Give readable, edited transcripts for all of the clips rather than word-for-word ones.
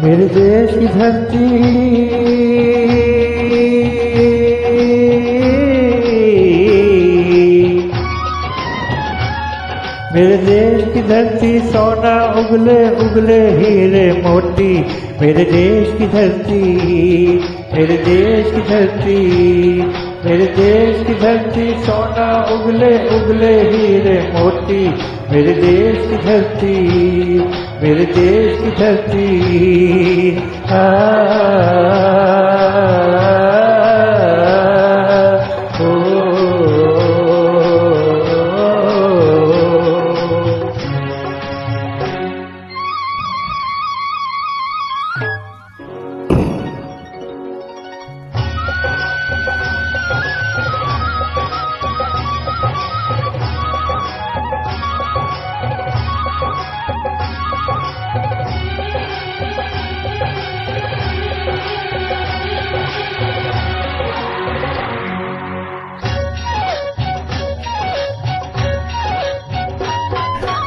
मेरे देश की धरती मेरे देश की धरती सोना उगले उगले हीरे मोती। मेरे देश की धरती मेरे देश की धरती मेरे देश की धरती सोना उगले उगले हीरे मोती। मेरे देश की धरती मेरे देश की धरती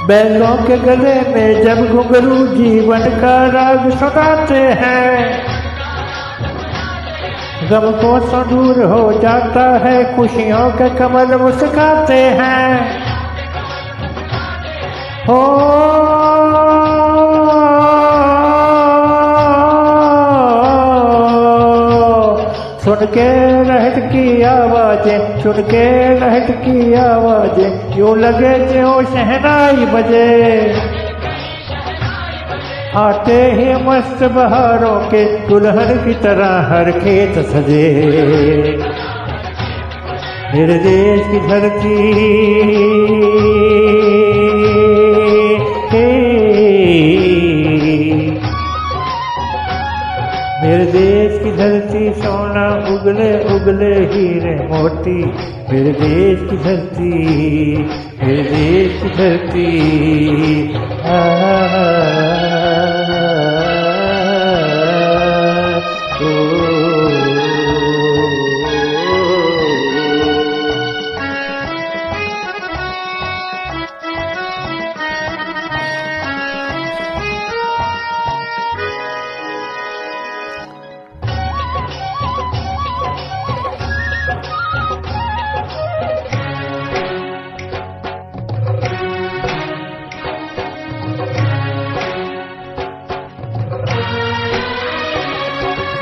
बैलों के गले में जब घुंघरू जीवन का राग सुनाते हैं, गम को सो दूर हो जाता है, खुशियों के कमल मुस्काते हैं। हो सुन के रहत की आवाजें, सुन के रहत की आवाजें, यूं लगे जो शहनाई बजे। आते ही मस्त बहारों के दुल्हन की तरह हर खेत सजे। मेरे देश की धरती मेरे देश की धरती सोना उगले उगले हीरे मोती। मेरे देश की धरती मेरे देश की धरती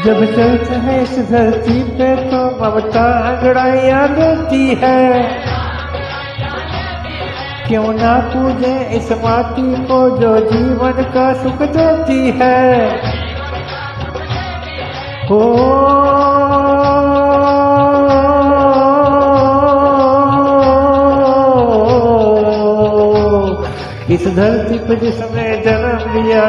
जब चलते हैं इस धरती पे तो ममता अंगड़ाइयाँ देती है। क्यों ना पूजे इस माटी को जो जीवन का सुख देती है। हो इस धरती पे जिसने जन्म लिया,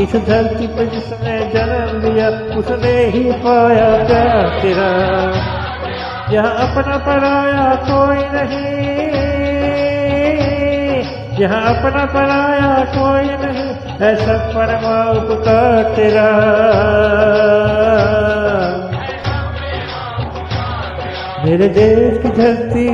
इस धरती पे जिसने जन्म लिया, उसने ही पाया प्यार तेरा। यहाँ अपना पराया कोई नहीं, यहाँ अपना पराया कोई नहीं, ऐसा परमा उपकार तेरा। मेरे देश की धरती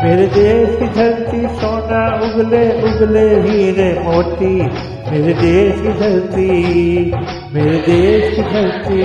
मेरे देश की धरती सोना उगले उगले हीरे मोती। मेरे देश की धरती मेरे देश की धरती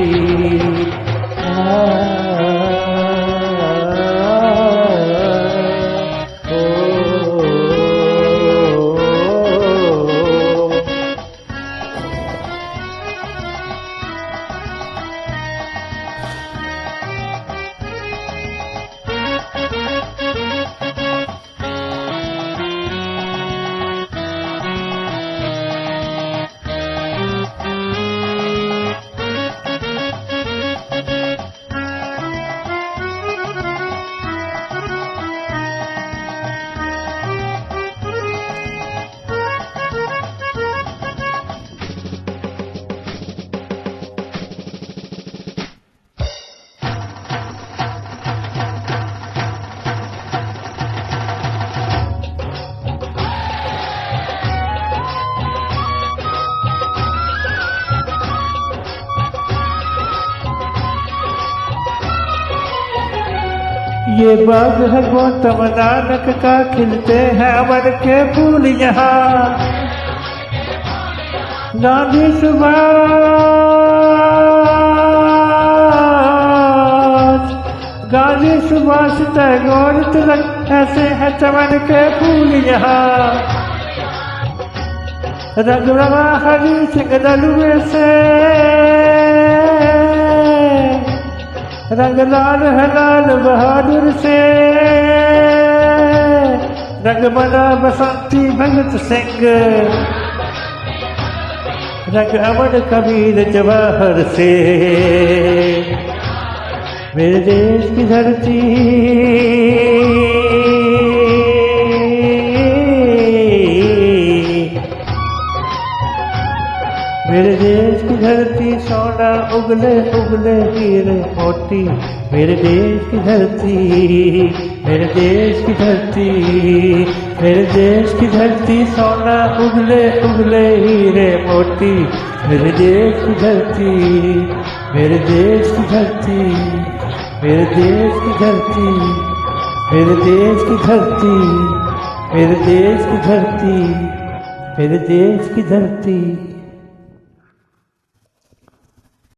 ये बाग है गौतम नानक का, खिलते हैं अमर के फूल यहाँ। गांधी सुभाष, गांधी सुभाष टैगोर तिलक, ऐसे हैं चमन के फूल यहाँ। रंग रंगा हरी सिंह दलुए से, रंग लाल है लाल बहादुर से। रंग बना बसंती भगत सिंह, रंग अमर कबीर जवाहर से। मेरे देश की धरती, मेरे देश की धरती, सोना उगले उगले हीरे मोती। मेरे देश की धरती, मेरे देश की धरती, मेरे देश की धरती, सोना उगले उगले हीरे मोती। मेरे देश की धरती, मेरे देश की धरती, मेरे देश की धरती, मेरे देश की धरती, मेरे देश की धरती, मेरे देश की धरती।